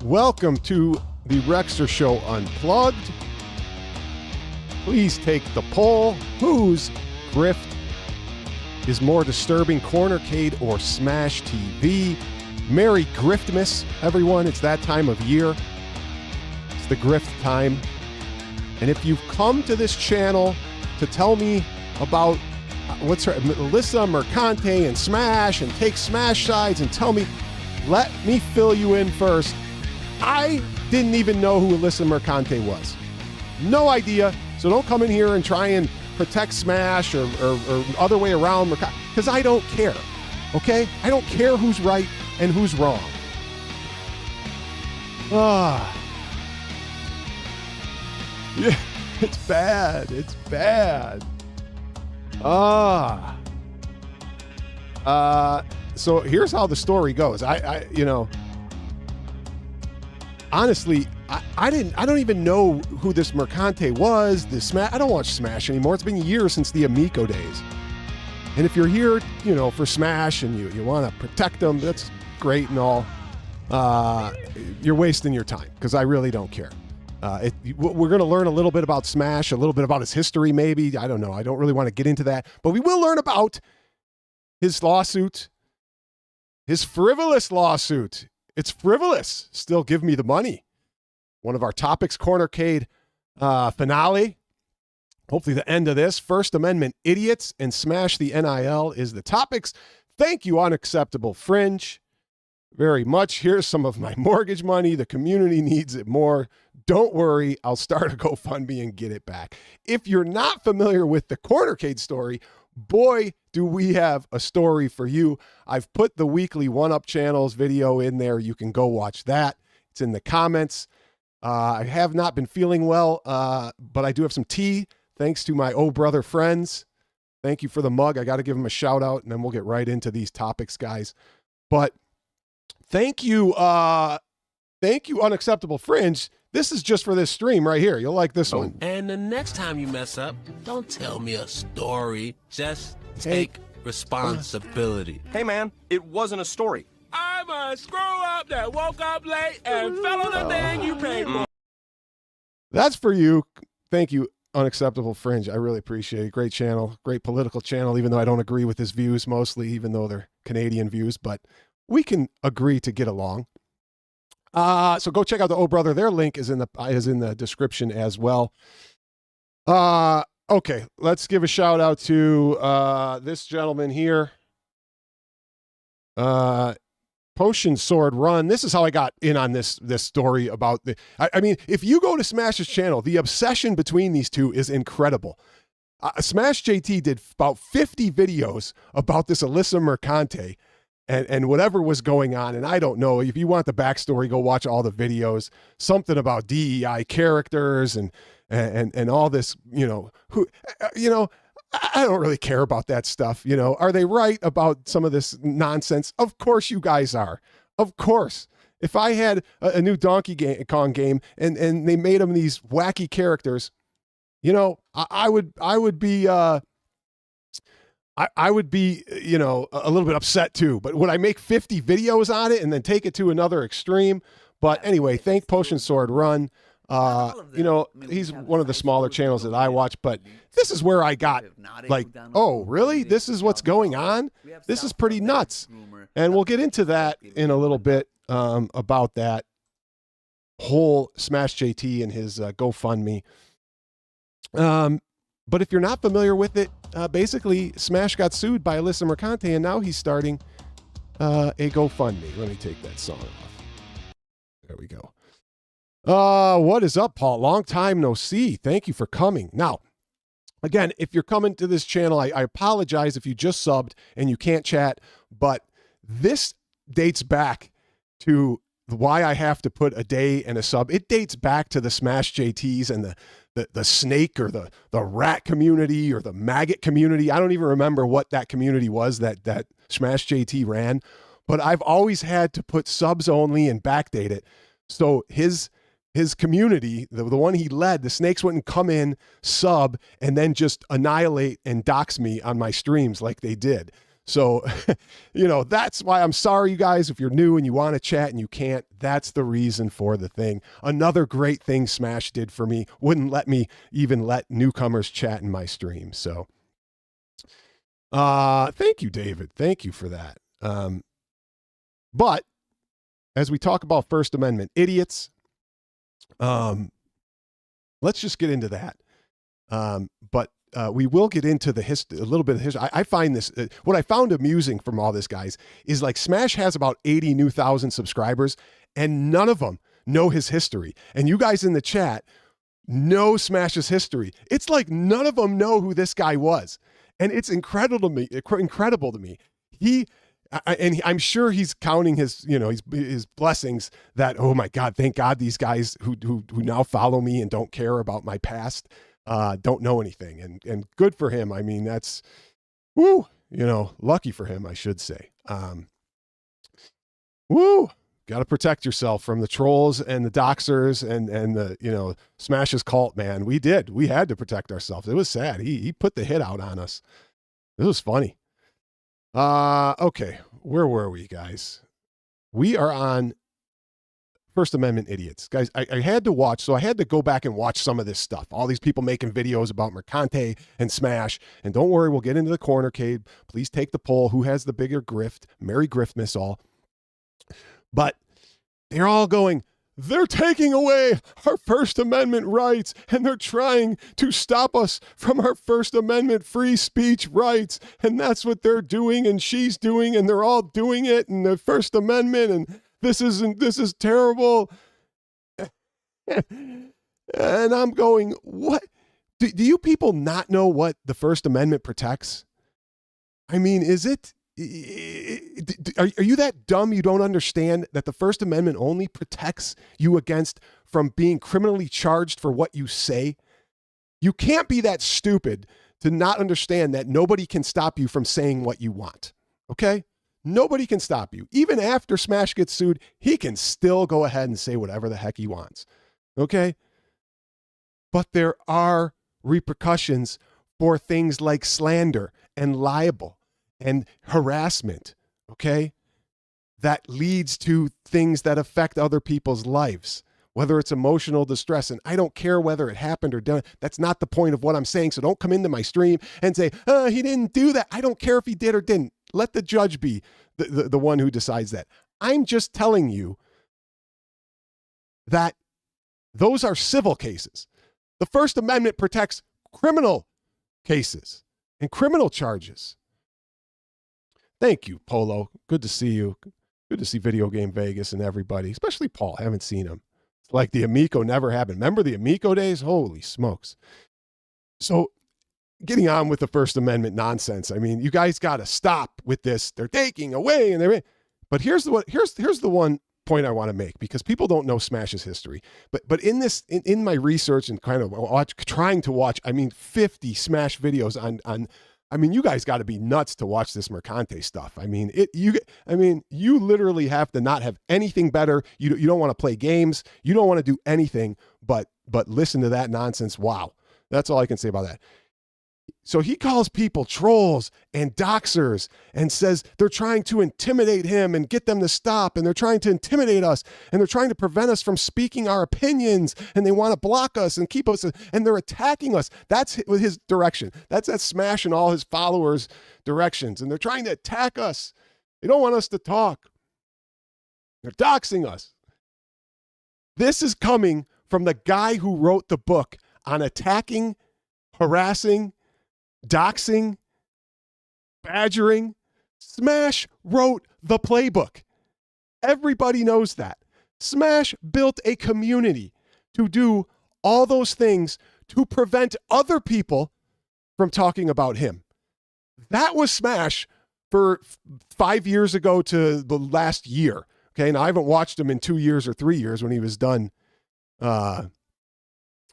Welcome to the Rexter Show Unplugged. Please take the poll. Whose grift is more disturbing, CornerCade or Smash TV? Merry Griftmas, everyone. It's that time of year. It's the grift time. And if you've come to this channel to tell me about what's her, Melissa Mercante and Smash, and take Smash sides and tell me, let me fill you in first. I didn't even know who Alyssa Mercante was. No idea. So don't come in here and try and protect Smash or other way around Mercante, because I don't care. Okay? I don't care who's right and who's wrong. Yeah, it's bad. It's bad. So here's how the story goes. Honestly, I don't even know who this Mercante was. The Smash. I don't watch Smash anymore. It's been years since the Amico days. And if you're here, for Smash and you want to protect them, that's great and all. You're wasting your time because I really don't care. We're going to learn a little bit about Smash, a little bit about his history, maybe. I don't know. I don't really want to get into that. But we will learn about his lawsuit, his frivolous lawsuit. It's frivolous. Still give me the money. One of our topics, CornerCade finale. Hopefully the end of this. First Amendment idiots and Smash the NIL is the topics. Thank you, Unacceptable Fringe, very much. Here's some of my mortgage money. The community needs it more. Don't worry. I'll start a GoFundMe and get it back. If you're not familiar with the CornerCade story, boy, do we have a story for you. I've put the weekly One-Up Channels video in there. You can go watch that. It's in the comments. I have not been feeling well, but I do have some tea, thanks to my Oh Brother friends. Thank you for the mug. I got to give them a shout out, and then we'll get right into these topics, guys. But thank you, Unacceptable Fringe. This is just for this stream right here. You'll like this one. And the next time you mess up, don't tell me a story. Just take responsibility. Hey, man, it wasn't a story. I'm a screw-up that woke up late and fell on the thing you paid for. That's for you. Thank you, Unacceptable Fringe. I really appreciate it. Great channel, great political channel, even though I don't agree with his views mostly, even though they're Canadian views, but we can agree to get along. So go check out the Oh Brother. Their link is in the description as well. Okay, let's give a shout out to this gentleman here. Potion Sword Run. This is how I got in on this story about the. I mean, if you go to Smash's channel, the obsession between these two is incredible. Smash JT did about 50 videos about this Alyssa Mercante and whatever was going on. And I don't know, if you want the backstory, go watch all the videos. Something about DEI characters and all this, I don't really care about that stuff. Are they right about some of this nonsense? Of course you guys are. Of course. If I had a new Donkey Kong game and they made them these wacky characters, I would be a little bit upset too. But would I make 50 videos on it and then take it to another extreme? But anyway, thank Potion Sword Run. He's one of the smaller channels that I watch, but this is where I got like, oh, really? This is what's going on? This is pretty nuts. And we'll get into that in a little bit, about that whole Smash JT and his GoFundMe. But if you're not familiar with it, basically Smash got sued by Alyssa Mercante, and now he's starting a GoFundMe. Let me take that song off. There we go. What is up, Paul? Long time no see. Thank you for coming. Now, again, if you're coming to this channel, I apologize if you just subbed and you can't chat, but this dates back to why I have to put a day and a sub. It dates back to the Smash JTs and the snake or the rat community or the maggot community. I don't even remember what that community was that Smash JT ran, but I've always had to put subs only and backdate it. So his community, the one he led, the snakes wouldn't come in, sub, and then just annihilate and dox me on my streams like they did. So, that's why I'm sorry, you guys, if you're new and you want to chat and you can't, that's the reason for the thing. Another great thing Smash did for me, wouldn't let me even let newcomers chat in my stream. So, thank you, David. Thank you for that. But as we talk about First Amendment idiots, let's just get into that. But we will get into a little bit of history. I find this, what I found amusing from all this, guys, is like Smash has about 80 new thousand subscribers, and none of them know his history. And you guys in the chat know Smash's history. It's like none of them know who this guy was. And it's incredible to me. I'm sure he's counting his blessings that, oh my God, thank God these guys who now follow me and don't care about my past don't know anything, and good for him. I mean, that's, lucky for him, I should say. Got to protect yourself from the trolls and the doxers and the, Smash's cult, man. We had to protect ourselves. It was sad. He put the hit out on us. It was funny. Okay. Where were we, guys? We are on First Amendment idiots. Guys, I had to watch, so I had to go back and watch some of this stuff. All these people making videos about Mercante and Smash. And don't worry, we'll get into the CornerCade. Please take the poll. Who has the bigger grift? Merry Griftmas all. But they're all going, they're taking away our First Amendment rights, and they're trying to stop us from our First Amendment free speech rights. And that's what they're doing, and she's doing, and they're all doing it, and the First Amendment, and this is terrible. And I'm going, what? Do you people not know what the First Amendment protects? I mean, are you that dumb you don't understand that the First Amendment only protects you from being criminally charged for what you say? You can't be that stupid to not understand that nobody can stop you from saying what you want. Okay? Nobody can stop you. Even after Smash gets sued, he can still go ahead and say whatever the heck he wants. Okay? But there are repercussions for things like slander and libel and harassment, okay? That leads to things that affect other people's lives, whether it's emotional distress. And I don't care whether it happened or done. That's not the point of what I'm saying. So don't come into my stream and say, he didn't do that. I don't care if he did or didn't. Let the judge be the one who decides that. I'm just telling you that those are civil cases. The First Amendment protects criminal cases and criminal charges. Thank you, Polo. Good to see you. Good to see Video Game Vegas and everybody, especially Paul. I haven't seen him. It's like the Amico never happened. Remember the Amico days? Holy smokes. So getting on with the First Amendment nonsense. I mean, you guys got to stop with this. They're taking away and they're. But here's the one point I want to make, because people don't know Smash's history. But in my research and kind of trying to watch, 50 Smash videos on. I mean, you guys got to be nuts to watch this Mercante stuff. You literally have to not have anything better. You don't want to play games. You don't want to do anything but listen to that nonsense. Wow. That's all I can say about that. So he calls people trolls and doxers and says they're trying to intimidate him and get them to stop, and they're trying to intimidate us, and they're trying to prevent us from speaking our opinions, and they want to block us and keep us, and they're attacking us. That's his direction. That's Smash and all his followers' directions, and they're trying to attack us. They don't want us to talk. They're doxing us. This is coming from the guy who wrote the book on attacking, harassing, doxing, badgering. Smash wrote the playbook. Everybody knows that. Smash built a community to do all those things to prevent other people from talking about him. That was Smash for 5 years ago to the last year. Okay, now I haven't watched him in 2 years or 3 years when he was done.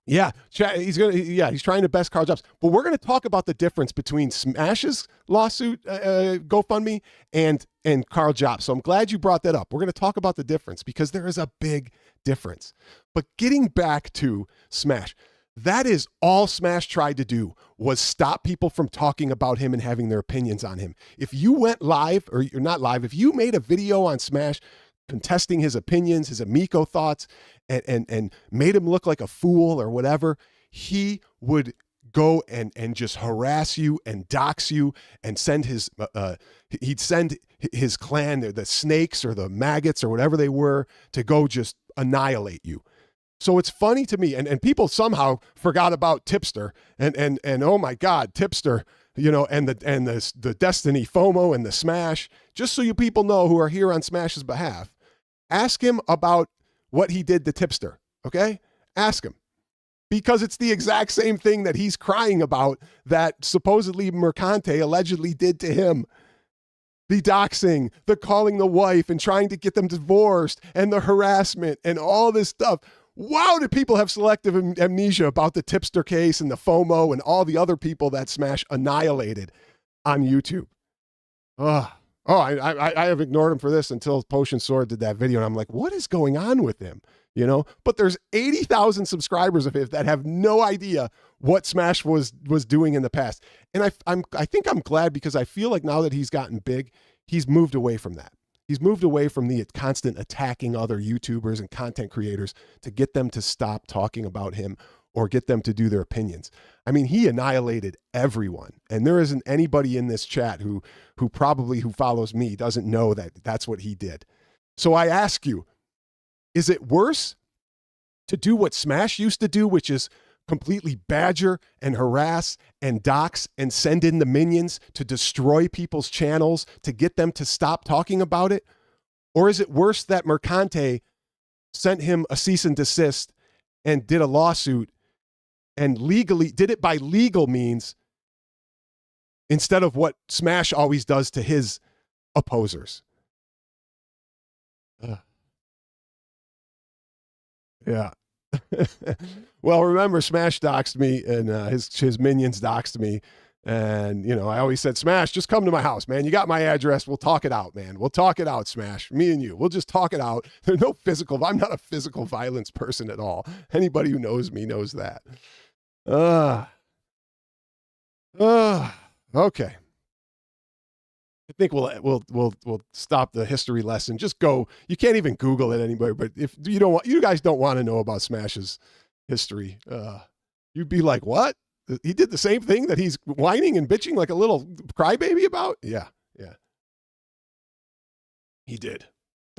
He's trying to best Carl Jobs. But we're going to talk about the difference between Smash's lawsuit, GoFundMe, and Carl Jobs. So I'm glad you brought that up. We're going to talk about the difference because there is a big difference. But getting back to Smash, That is all Smash tried to do, was stop people from talking about him and having their opinions on him. If you went live, or you're not live, if you made a video on Smash contesting his opinions, his Amico thoughts, and made him look like a fool or whatever, he would go and just harass you and dox you and send he'd send his clan, the snakes or the maggots or whatever they were, to go just annihilate you. So it's funny to me, and people somehow forgot about Tipster and oh my God, Tipster, and the Destiny FOMO and the Smash. Just so you people know who are here on Smash's behalf, ask him about what he did to Tipster, okay? Ask him. Because it's the exact same thing that he's crying about that supposedly Mercante allegedly did to him. The doxing, the calling the wife and trying to get them divorced, and the harassment and all this stuff. Wow, do people have selective amnesia about the Tipster case and the FOMO and all the other people that Smash annihilated on YouTube? I have ignored him for this until Potion Sword did that video, and I'm like, what is going on with him? But there's 80,000 subscribers of his that have no idea what Smash was doing in the past. And I think I'm glad, because I feel like now that he's gotten big, he's moved away from that. He's moved away from the constant attacking other YouTubers and content creators to get them to stop talking about him or get them to do their opinions. I mean, he annihilated everyone. And there isn't anybody in this chat who follows me doesn't know that that's what he did. So I ask you, is it worse to do what Smash used to do, which is completely badger and harass and dox and send in the minions to destroy people's channels to get them to stop talking about it? Or is it worse that Mercante sent him a cease and desist and did a lawsuit and legally did it by legal means instead of what Smash always does to his opposers? Yeah. Well, remember, Smash doxed me, and his minions doxed me. And, I always said, Smash, just come to my house, man. You got my address. We'll talk it out, man. We'll talk it out, Smash. Me and you. We'll just talk it out. There's no I'm not a physical violence person at all. Anybody who knows me knows that. Okay. I think we'll stop the history lesson. Just go. You can't even Google it anybody. But if you guys don't want to know about Smash's history, you'd be like, what? He did the same thing that he's whining and bitching like a little crybaby about? Yeah. He did.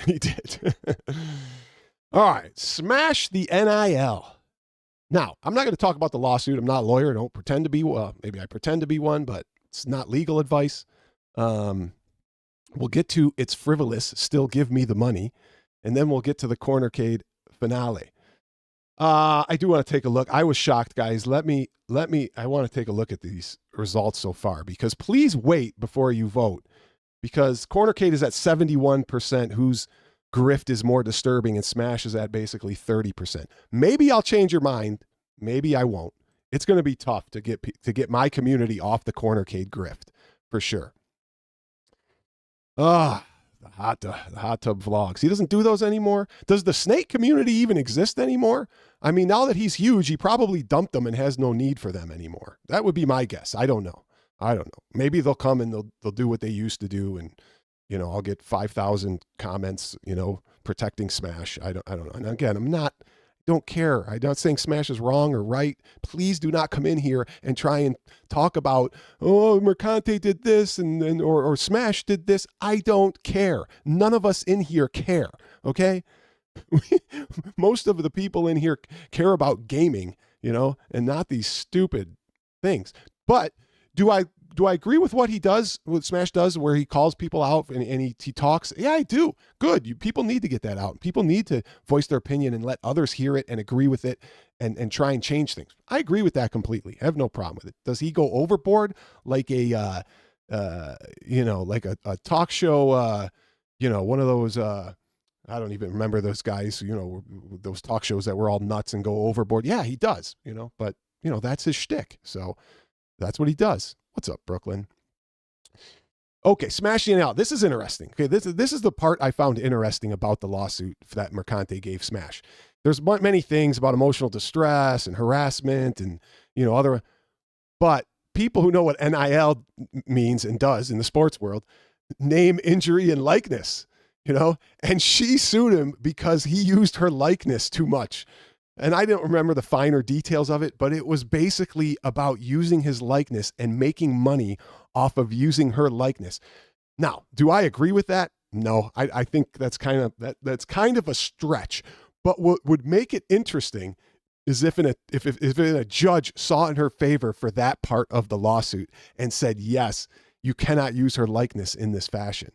He did. All right. Smash the NIL. Now, I'm not going to talk about the lawsuit. I'm not a lawyer. I don't pretend to be. Well, maybe I pretend to be one, but it's not legal advice. We'll get to it's frivolous, still give me the money, and then we'll get to the CornerCade finale. I do want to take a look. I was shocked, guys. I want to take a look at these results so far, because please wait before you vote, because CornerCade is at 71%, whose Grift is more disturbing, and Smash is at basically 30%. Maybe I'll change your mind. Maybe I won't. It's going to be tough to get my community off the CornerCade Grift, for sure. The hot tub vlogs. He doesn't do those anymore. Does the snake community even exist anymore? I mean, now that he's huge, he probably dumped them and has no need for them anymore. That would be my guess. I don't know. Maybe they'll come and they'll do what they used to do, and I'll get 5,000 comments, protecting Smash. I don't know. And again, don't care. I'm not saying Smash is wrong or right. Please do not come in here and try and talk about, Mercante did this or Smash did this. I don't care. None of us in here care. Okay. Most of the people in here care about gaming, and not these stupid things. But do I agree with what he does, what Smash does, where he calls people out and he talks? Yeah, I do. Good. People need to get that out. People need to voice their opinion and let others hear it and agree with it and try and change things. I agree with that completely. I have no problem with it. Does he go overboard like a talk show, one of those, I don't even remember those guys, those talk shows that were all nuts and go overboard. Yeah, he does, but that's his shtick. So that's what he does. What's up, Brooklyn? Okay, smashing it out. This is interesting. Okay, this is the part I found interesting about the lawsuit that Mercante gave Smash. there's many things about emotional distress and harassment and, other, but people who know what NIL means and does in the sports world, name, injury, and likeness, and she sued him because he used her likeness too much. And I don't remember the finer details of it, but it was basically about using his likeness and making money off of using her likeness. Now, do I agree with that? No, I think that's kind of a stretch. But what would make it interesting is if a judge saw in her favor for that part of the lawsuit and said, yes, you cannot use her likeness in this fashion.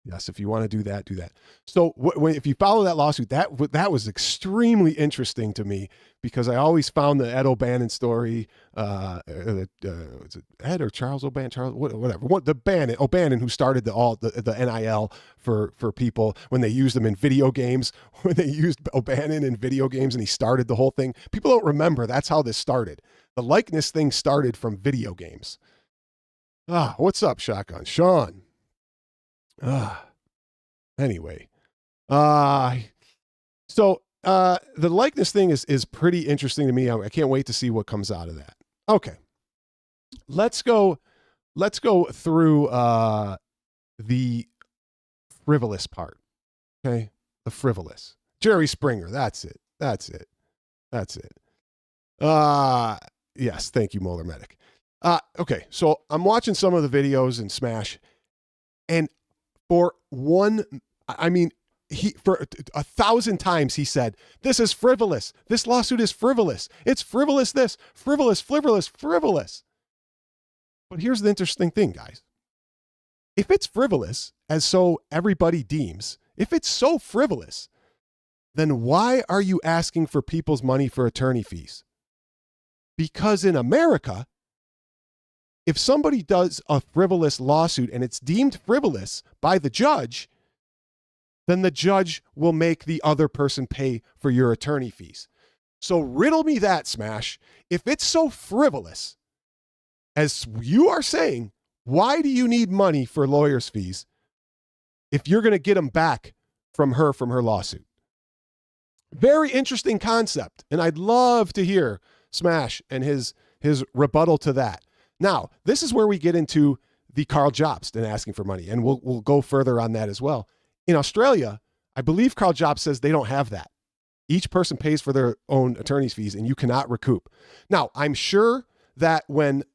Yes, if you want to do that, do that. So if you follow that lawsuit, that was extremely interesting to me because I always found the Ed O'Bannon story, is it Ed or Charles O'Bannon? Whatever. O'Bannon, who started the NIL for people when they used them in video games, when they used O'Bannon in video games and he started the whole thing. People don't remember that's how this started. The likeness thing started from video games. What's up, Shotgun? Sean. Anyway, so the likeness thing is pretty interesting to me. I can't wait to see what comes out of that. Okay, let's go through the frivolous part. Okay, the frivolous. Jerry Springer. That's it. Yes, thank you, Molar Medic. Okay, so I'm watching some of the videos in Smash, and for 1,000 times he said, this is frivolous. This lawsuit is frivolous. It's frivolous this, frivolous. But here's the interesting thing, guys. If it's frivolous, as so everybody deems, if it's so frivolous, then why are you asking for people's money for attorney fees? Because in America, if somebody does a frivolous lawsuit and it's deemed frivolous by the judge, then the judge will make the other person pay for your attorney fees. So riddle me that, Smash. If it's so frivolous, as you are saying, why do you need money for lawyers' fees if you're going to get them back from her lawsuit? Very interesting concept, and I'd love to hear Smash and his rebuttal to that. Now, this is where we get into the Carl Jobst and asking for money, and we'll go further on that as well. In Australia, I believe Carl Jobst says they don't have that. Each person pays for their own attorney's fees, and you cannot recoup. Now, I'm sure that when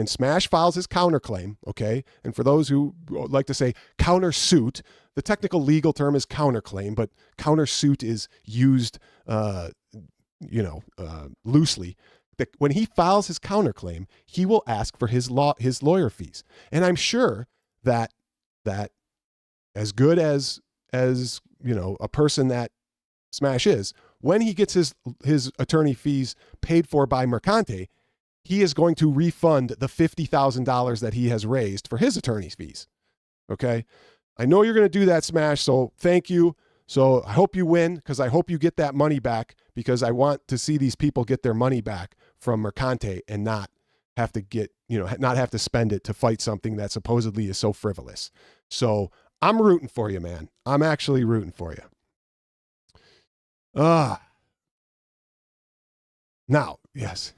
Smash files his counterclaim, okay, and for those who like to say countersuit, the technical legal term is counterclaim, but countersuit is used, loosely. That when he files his counterclaim, he will ask for his lawyer fees. And I'm sure that as good as a person that Smash is, when he gets his attorney fees paid for by Mercante, he is going to refund the $50,000 that he has raised for his attorney's fees. Okay? I know you're going to do that, Smash, so thank you. So I hope you win, because I hope you get that money back, because I want to see these people get their money back from Mercante and not have to spend it to fight something that supposedly is so frivolous. So I'm rooting for you, man. I'm actually rooting for you. Now, yes.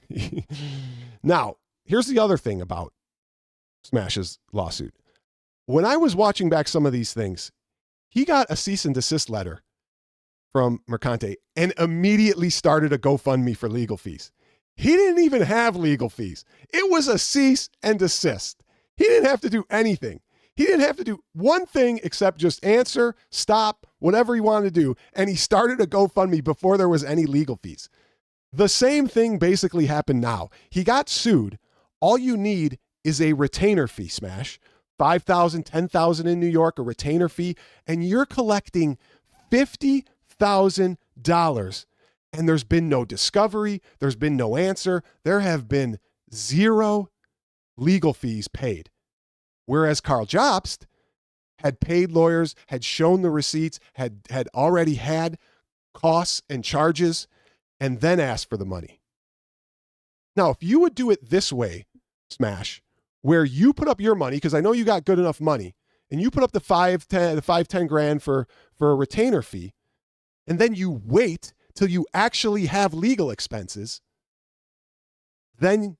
Now, here's the other thing about Smash's lawsuit. When I was watching back some of these things, he got a cease and desist letter from Mercante and immediately started a GoFundMe for legal fees. He didn't even have legal fees. It was a cease and desist. He didn't have to do anything. He didn't have to do one thing except just answer, stop, whatever he wanted to do. And he started a GoFundMe before there was any legal fees. The same thing basically happened now. He got sued. All you need is a retainer fee, Smash. $5,000, $10,000 in New York, a retainer fee, and you're collecting $50,000. And there's been no discovery. There's been no answer. There have been zero legal fees paid. Whereas Carl Jobst had paid lawyers, had shown the receipts, had already had costs and charges, and then asked for the money. Now, if you would do it this way, Smash, where you put up your money, because I know you got good enough money, and you put up the 5-10 grand for a retainer fee, and then you wait till you actually have legal expenses, then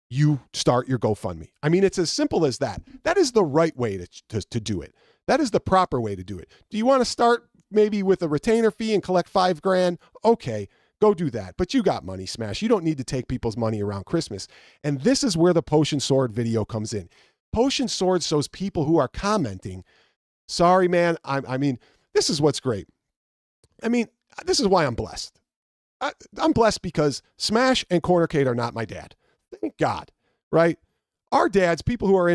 you start your GoFundMe. I mean, it's as simple as that. That is the right way to do it. That is the proper way to do it. Do you want to start maybe with a retainer fee and collect $5 grand? Okay, go do that. But you got money, Smash. You don't need to take people's money around Christmas. And this is where the Potion Sword video comes in. Potion Sword shows people who are commenting, sorry, man, I mean, this is what's great. I mean, this is why I'm blessed. I'm blessed because Smash and CornerCade are not my dad. Thank God, right? Our dads, people who are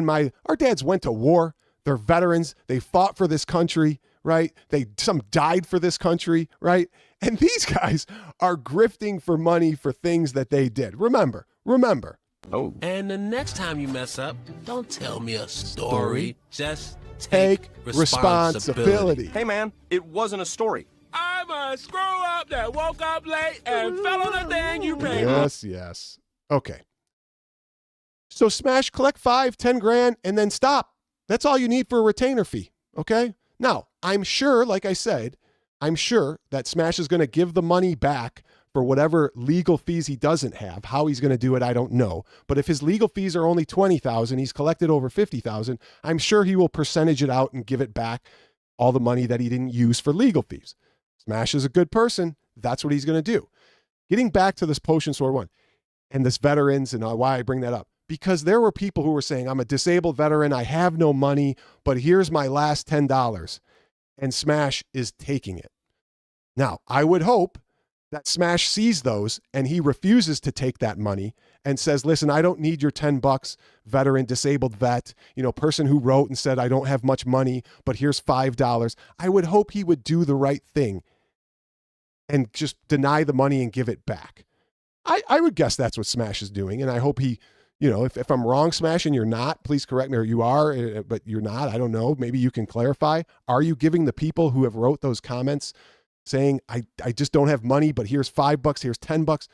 our dads went to war. They're veterans. They fought for this country, right? Some died for this country, right? And these guys are grifting for money for things that they did. Remember. Oh. And the next time you mess up, don't tell me a story. Just Take responsibility. responsibility. Hey, man, it wasn't a story. I'm a screw up that woke up late and fell on the thing you made. Yes. Okay. So Smash, collect 5-10 grand and then stop. That's all you need for a retainer fee. Okay. Now, I'm sure, like I said, that Smash is going to give the money back for whatever legal fees he doesn't have. How he's going to do it, I don't know. But if his legal fees are only $20,000, he's collected over $50,000, I'm sure he will percentage it out and give it back, all the money that he didn't use for legal fees. Smash is a good person. That's what he's going to do. Getting back to this Potion Sword one and this veterans and why I bring that up. Because there were people who were saying, I'm a disabled veteran, I have no money, but here's my last $10. And Smash is taking it. Now, I would hope that Smash sees those and he refuses to take that money and says, listen, I don't need your $10, veteran, disabled vet, person who wrote and said, I don't have much money, but here's $5. I would hope he would do the right thing and just deny the money and give it back. I would guess that's what Smash is doing. And I hope he, if I'm wrong, Smash, and you're not, please correct me, or you are, but you're not, I don't know. Maybe you can clarify. Are you giving the people who have wrote those comments saying, I just don't have money, but here's $5, here's $10?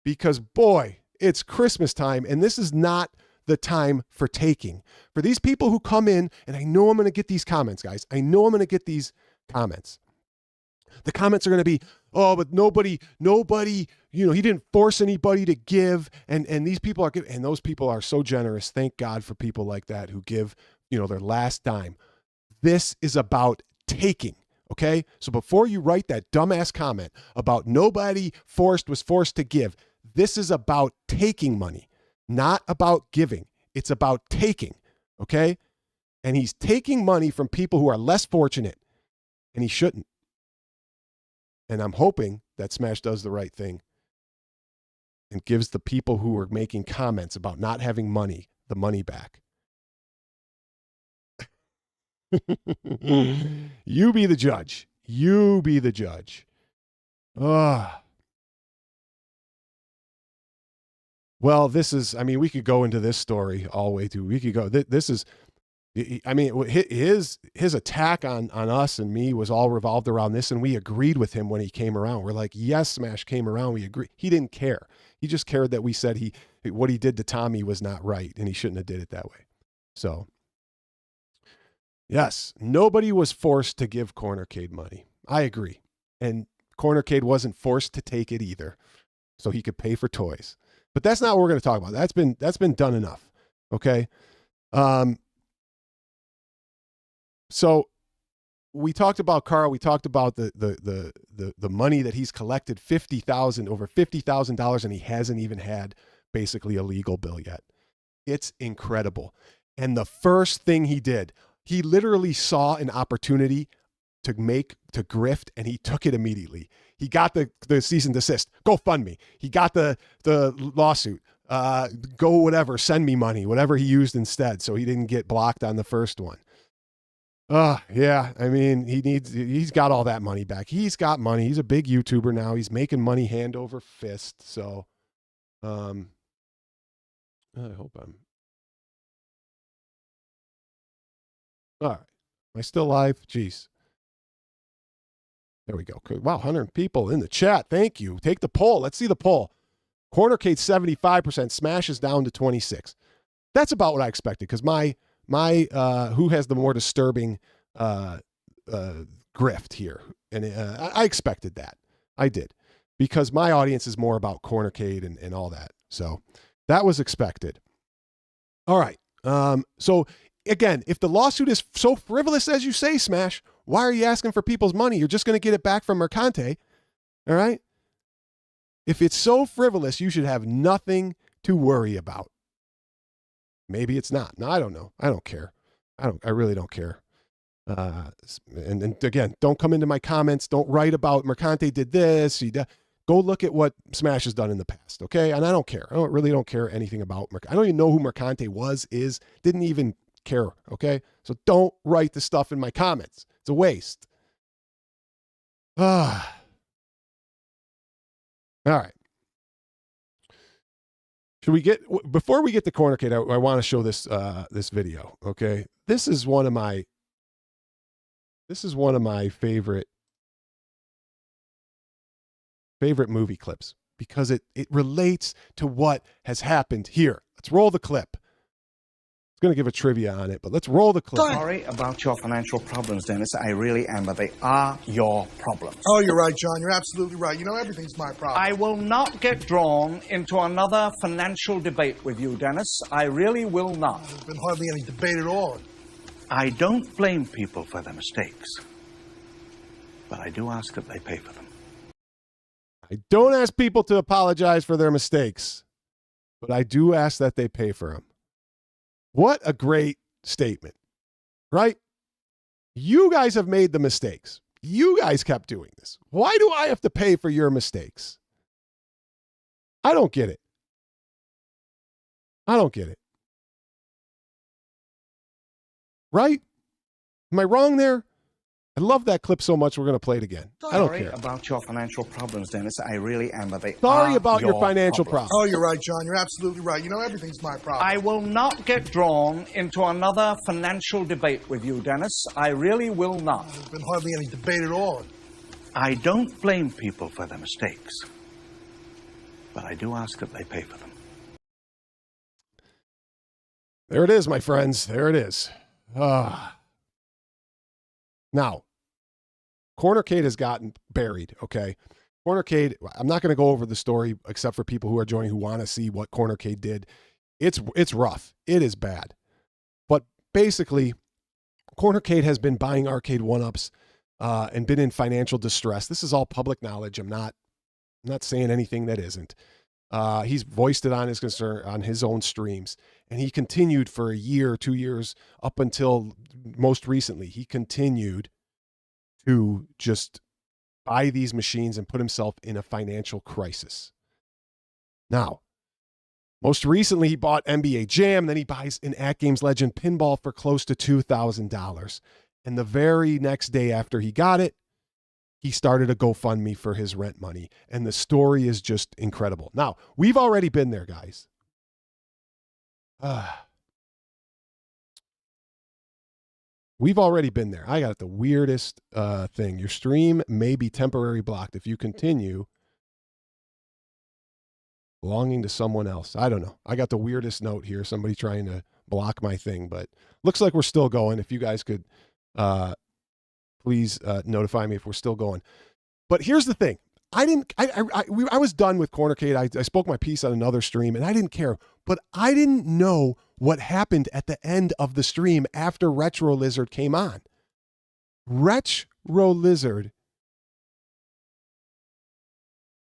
Because boy, it's Christmas time, and this is not the time for taking. For these people who come in, and I know I'm going to get these comments, guys. I know I'm going to get these comments. The comments are going to be, oh, but nobody, he didn't force anybody to give. And these people are, and those people are so generous. Thank God for people like that who give, their last dime. This is about taking. Okay. So before you write that dumbass comment about nobody was forced to give, this is about taking money, not about giving. It's about taking. Okay. And he's taking money from people who are less fortunate, and he shouldn't. And I'm hoping that Smash does the right thing and gives the people who are making comments about not having money the money back. You be the judge. You be the judge. Well, this is, we could go into this story all the way to, we could go, this is, his attack on us and me was all revolved around this, and we agreed with him when he came around. We're like, yes, Smash came around. We agree. He didn't care. He just cared that we said what he did to Tommy was not right, and he shouldn't have did it that way. So, yes, nobody was forced to give CornerCade money. I agree. And CornerCade wasn't forced to take it either, so he could pay for toys. But that's not what we're going to talk about. That's been done enough. Okay. So we talked about Carl. We talked about the money that he's collected, over $50,000, and he hasn't even had basically a legal bill yet. It's incredible. And the first thing he did, he literally saw an opportunity to grift, and he took it immediately. He got the cease and desist. GoFundMe. He got the lawsuit. Go whatever. Send me money. Whatever he used instead, so he didn't get blocked on the first one. Yeah. He's got all that money back. He's got money. He's a big YouTuber now. He's making money hand over fist. So, I hope I'm all right. Am I still live? Jeez. There we go. Wow. 100 people in the chat. Thank you. Take the poll. Let's see the poll. CornerCade 75%. Smash is down to 26. That's about what I expected, because my who has the more disturbing grift here, and I expected that. I did, because my audience is more about CornerCade and all that. So that was expected. All right. So again, if the lawsuit is so frivolous as you say, Smash, why are you asking for people's money? You're just going to get it back from Mercante. All right. If it's so frivolous, you should have nothing to worry about. Maybe it's not. No, I don't know. I don't care. I really don't care. And again, don't come into my comments. Don't write about Mercante did this. Go look at what Smash has done in the past, okay? And I don't care. I really don't care anything about Mercante. I don't even know who Mercante is, didn't even care, okay? So don't write the stuff in my comments. It's a waste. All right. Before we get to CornerCade, I want to show this this video, okay? This is one of my favorite movie clips, because it relates to what has happened here. Let's roll the clip. It's going to give a trivia on it, but let's roll the clip. Sorry about your financial problems, Dennis. I really am, but they are your problems. Oh, you're right, John. You're absolutely right. You know, everything's my problem. I will not get drawn into another financial debate with you, Dennis. I really will not. There's been hardly any debate at all. I don't blame people for their mistakes, but I do ask that they pay for them. I don't ask people to apologize for their mistakes, but I do ask that they pay for them. What a great statement, right? You guys have made the mistakes. You guys kept doing this. Why do I have to pay for your mistakes? I don't get it. I don't get it. Right? Am I wrong there? I love that clip so much, we're going to play it again. I don't care. Sorry about your financial problems, Dennis. I really am, but they Sorry are about your your financial problems. Oh, you're right, John. You're absolutely right. You know, everything's my problem. I will not get drawn into another financial debate with you, Dennis. I really will not. There's been hardly any debate at all. I don't blame people for their mistakes, but I do ask that they pay for them. There it is, my friends. There it is. Now, CornerCade has gotten buried, okay? CornerCade, I'm not going to go over the story except for people who are joining who want to see what CornerCade did. It's rough. It is bad. But basically, CornerCade has been buying arcade one-ups and been in financial distress. This is all public knowledge. I'm not saying anything that isn't. He's voiced it on his concern on his own streams, and he continued for a year, 2 years, up until most recently. He continued to just buy these machines and put himself in a financial crisis. Now, most recently, he bought NBA Jam, then he buys an At Games Legend pinball for close to $2,000. And the very next day after he got it, he started a GoFundMe for his rent money. And the story is just incredible. Now, we've already been there, guys. We've already been there. I got the weirdest thing. Your stream may be temporarily blocked if you continue belonging to someone else. I don't know. I got the weirdest note here. Somebody trying to block my thing, but looks like we're still going. If you guys could please notify me if we're still going. But here's the thing. I was done with CornerCade. I spoke my piece on another stream and I didn't care, but I didn't know what happened at the end of the stream after Retro Lizard came on. Retro Lizard.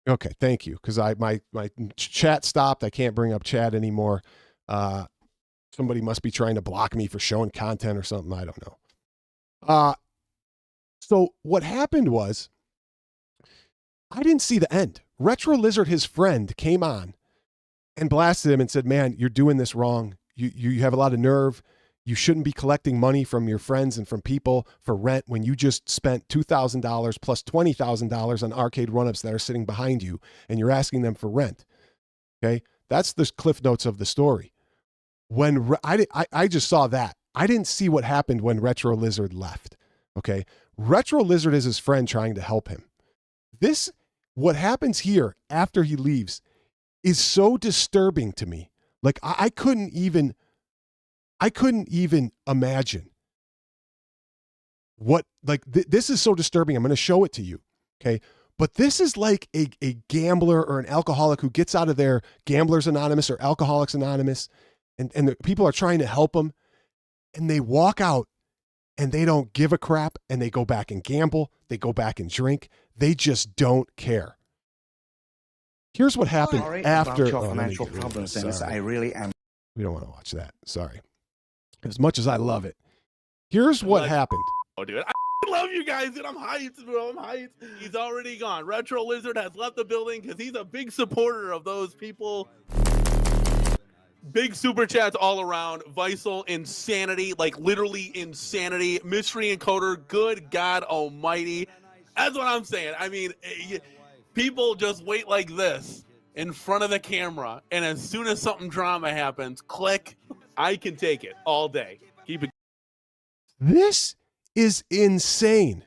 Okay, thank you. Because my chat stopped. I can't bring up chat anymore. Somebody must be trying to block me for showing content or something. I don't know. So what happened was, I didn't see the end. Retro Lizard, his friend, came on and blasted him and said, man, you're doing this wrong. You have a lot of nerve. You shouldn't be collecting money from your friends and from people for rent when you just spent $2,000 plus $20,000 on arcade run-ups that are sitting behind you and you're asking them for rent. Okay? That's the cliff notes of the story. When I just saw that. I didn't see what happened when Retro Lizard left. Okay? Retro Lizard is his friend trying to help him. What happens here after he leaves is so disturbing to me. Like I couldn't even I couldn't even imagine what, like, this is so disturbing. I'm going to show it to you. Okay. But this is like a gambler or an alcoholic who gets out of their Gamblers Anonymous or Alcoholics Anonymous, and the people are trying to help them, and they walk out and they don't give a crap, and they go back and gamble. They go back and drink. They just don't care. Here's what happened after your financial problems, Dennis. I really am. We don't want to watch that. Sorry. As much as I love it. Here's what happened. Oh, dude. I love you guys, dude. I'm hyped, bro. I'm hyped. He's already gone. Retro Lizard has left the building because he's a big supporter of those people. Big super chats all around. Visel, insanity. Like, literally insanity. Mystery Encoder, good God almighty. That's what I'm saying. I mean, people just wait like this in front of the camera, and as soon as something drama happens, click. I can take it all day. Keep it. This is insane.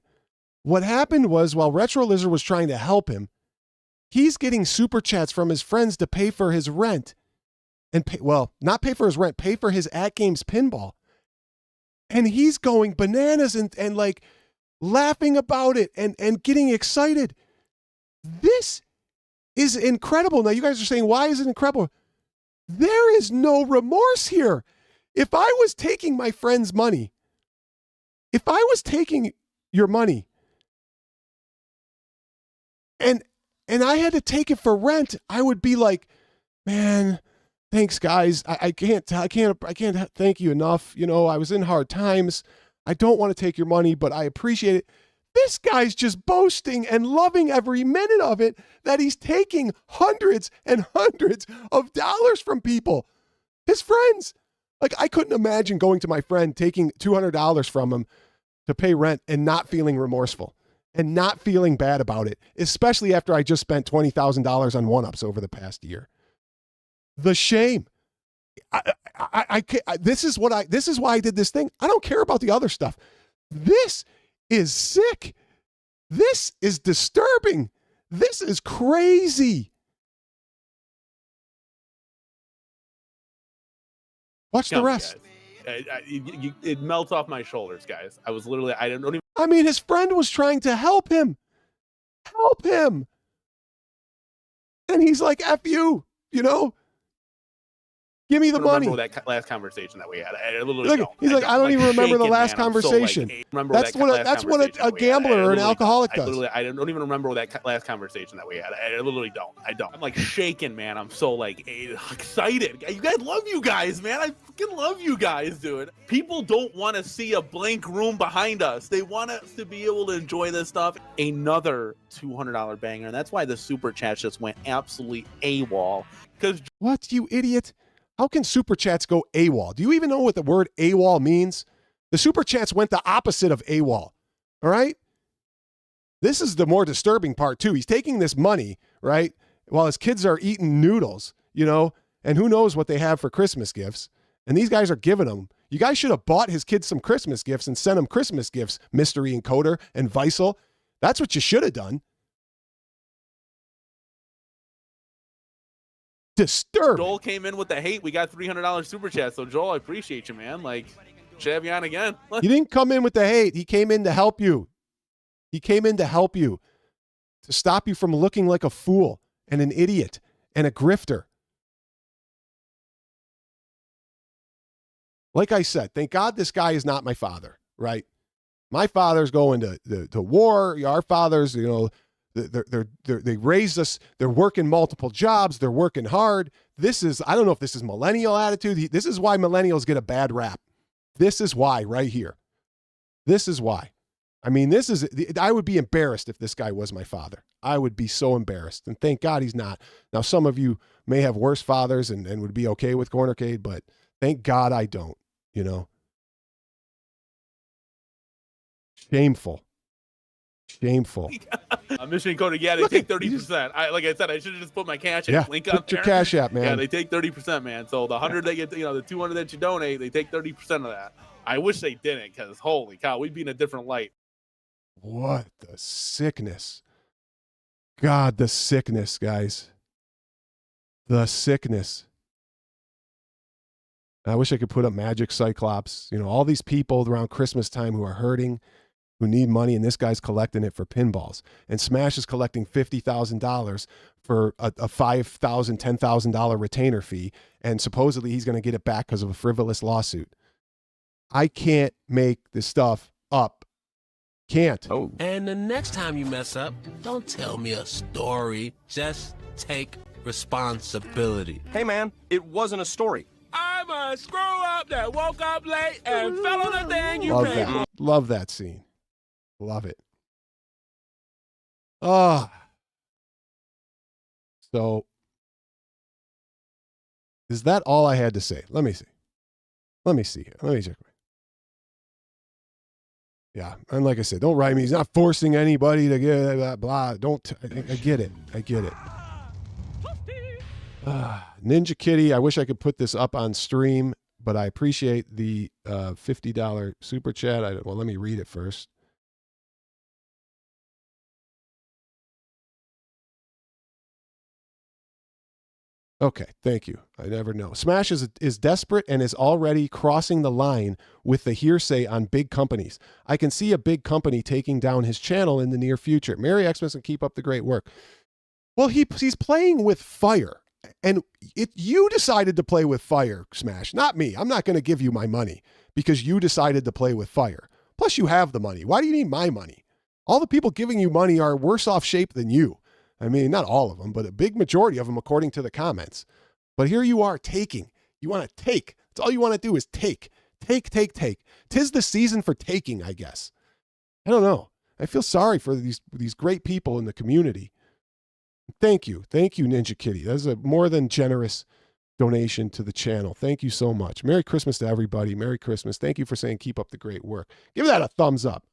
What happened was, while Retro Lizard was trying to help him, he's getting super chats from his friends to pay for his rent. And pay, well, not pay for his rent, pay for his At Games pinball. And he's going bananas and like laughing about it and getting excited. This is incredible. Now you guys are saying, why is it incredible? There is no remorse here. If I was taking my friend's money, if I was taking your money and I had to take it for rent, I would be like, man, thanks guys. I can't thank you enough. You know, I was in hard times. I don't want to take your money, but I appreciate it. This guy's just boasting and loving every minute of it, that he's taking hundreds and hundreds of dollars from people, his friends. Like, I couldn't imagine going to my friend, taking $200 from him to pay rent and not feeling remorseful and not feeling bad about it, especially after I just spent $20,000 on one-ups over the past year. The shame. This is why I did this thing. I don't care about the other stuff. This is sick. This is disturbing. This is crazy. Watch the rest. It melts off my shoulders, guys. I don't even. I mean, his friend was trying to help him. Help him. And he's like, F you, you know? Give me the money. Remember that last conversation that we had. I literally Look, don't. He's like, I don't even remember the last conversation. That's what a gambler or an alcoholic does. I don't even remember that last conversation that we had. I literally don't. I'm like shaking, man. I'm so like excited. You guys, love you guys, man. I fucking love you guys, dude. People don't want to see a blank room behind us. They want us to be able to enjoy this stuff. Another $200 banger. And that's why the super chat just went absolutely AWOL. Because what, you idiot? How can super chats go AWOL? Do you even know what the word AWOL means? The super chats went the opposite of AWOL. All right? This is the more disturbing part, too. He's taking this money, right, while his kids are eating noodles, you know, and who knows what they have for Christmas gifts. And these guys are giving them. You guys should have bought his kids some Christmas gifts and sent them Christmas gifts, Mystery Encoder and Visel. That's what you should have done. Disturbed. Joel came in with the hate. We got $300 super chat. So Joel, I appreciate you, man. Like, should have you on again. He didn't come in with the hate. He came in to help you. He came in to help you, to stop you from looking like a fool and an idiot and a grifter. Like I said, thank God this guy is not my father, right? My father's going to war. Our fathers, you know, they raised us. They're working multiple jobs. They're working hard. I don't know if this is millennial attitude. This is why millennials get a bad rap. This is why right here. This is why. I mean, I would be embarrassed if this guy was my father. I would be so embarrassed. And thank God he's not. Now, some of you may have worse fathers and would be okay with CornerCade, but thank God I don't, you know. Shameful. Shameful. Mission Encoder, yeah, they take 30%. Like I said, I should have just put my cash app link up there. Put your cash app, man. Yeah, they take 30%, man. So the 100 that you know, the 200 that you donate, they take 30% of that. I wish they didn't, because holy cow, we'd be in a different light. What the sickness. God, the sickness, guys. The sickness. I wish I could put up Magic Cyclops. You know, all these people around Christmas time who are hurting, who need money, and this guy's collecting it for pinballs. And Smash is collecting $50,000 for a $5,000, $10,000 retainer fee, and supposedly he's going to get it back because of a frivolous lawsuit. I can't make this stuff up. Can't. Oh. And the next time you mess up, don't tell me a story. Just take responsibility. Hey, man, it wasn't a story. I'm a screw up that woke up late and fell on the thing you Love paid for. that. Love that scene. Love it. Ah. So, is that all I had to say? Let me see. Let me see. Let me check. Yeah, and like I said, don't write me. He's not forcing anybody to get blah, blah. Don't. I get it. I get it. Ninja Kitty, I wish I could put this up on stream, but I appreciate the $50 super chat. Well, let me read it first. Okay, thank you. I never know. Smash is desperate and is already crossing the line with the hearsay on big companies. I can see a big company taking down his channel in the near future. Merry Xmas and keep up the great work. Well, he's playing with fire. And you decided to play with fire, Smash, not me. I'm not going to give you my money because you decided to play with fire. Plus, you have the money. Why do you need my money? All the people giving you money are worse off shape than you. I mean, not all of them, but a big majority of them, according to the comments. But here you are taking. You want to take. That's all you want to do is take. Take. 'Tis the season for taking, I guess. I don't know. I feel sorry for these great people in the community. Thank you, Ninja Kitty. That's a more than generous donation to the channel. Thank you so much. Merry Christmas to everybody. Merry Christmas. Thank you for saying keep up the great work. Give that a thumbs up.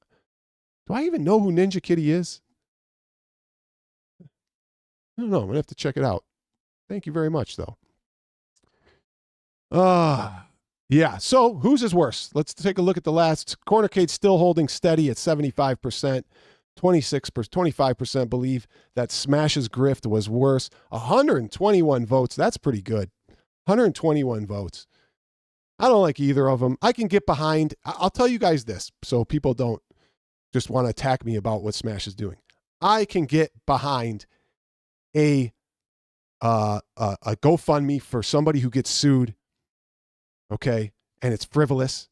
Do I even know who Ninja Kitty is? I don't know. I'm going to have to check it out. Thank you very much, though. Yeah. So whose is worse? Let's take a look at the last. CornerCade still holding steady at 75%. 25% believe that Smash's Grift was worse. 121 votes. That's pretty good. 121 votes. I don't like either of them. I can get behind. I'll tell you guys this so people don't just want to attack me about what Smash is doing. I can get behind a GoFundMe for somebody who gets sued. Okay. And it's frivolous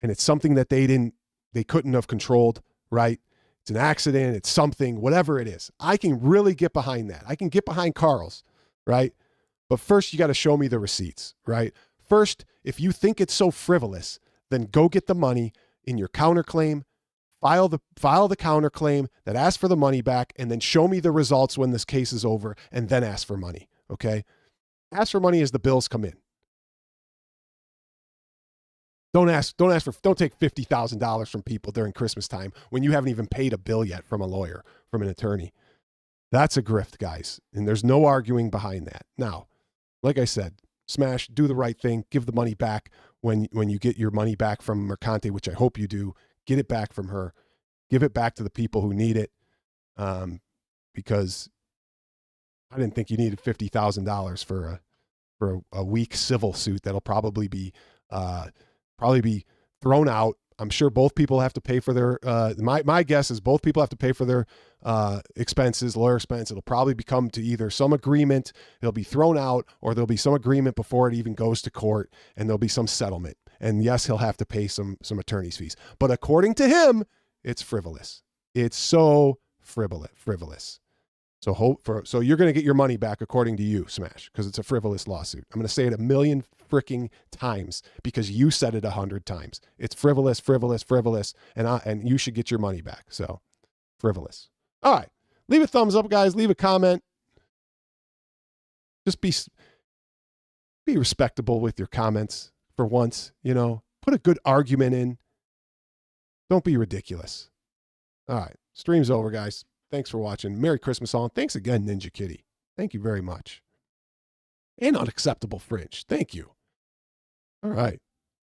and it's something that they couldn't have controlled, right? It's an accident, it's something, whatever it is. I can really get behind that. I can get behind Carl's, right? But first, you got to show me the receipts, right? First, if you think it's so frivolous, then go get the money in your counterclaim, file the counterclaim that asks for the money back, and then show me the results when this case is over, and then ask for money, okay? Ask for money as the bills come in. Don't take $50,000 from people during Christmas time when you haven't even paid a bill yet from a lawyer, from an attorney. That's a grift, guys. And there's no arguing behind that. Now, like I said, Smash, do the right thing. Give the money back when you get your money back from Mercante, which I hope you do. Get it back from her. Give it back to the people who need it. Because I didn't think you needed $50,000 for a weak civil suit that'll probably be thrown out. I'm sure both people have to pay for their, my guess is both people have to pay for their expenses, lawyer expense. It'll probably become to either some agreement, it'll be thrown out, or there'll be some agreement before it even goes to court, and there'll be some settlement. And yes, he'll have to pay some attorney's fees. But according to him, it's frivolous. It's so frivolous. So you're going to get your money back according to you, Smash, because it's a frivolous lawsuit. I'm going to say it 1,000,000 freaking times because you said it 100 times. It's frivolous, and you should get your money back. So frivolous. All right. Leave a thumbs up, guys. Leave a comment. Just be respectable with your comments for once, Put a good argument in. Don't be ridiculous. All right. Stream's over, guys. Thanks for watching. Merry Christmas all. And thanks again, Ninja Kitty. Thank you very much. And Unacceptable Fringe. Thank you. All right.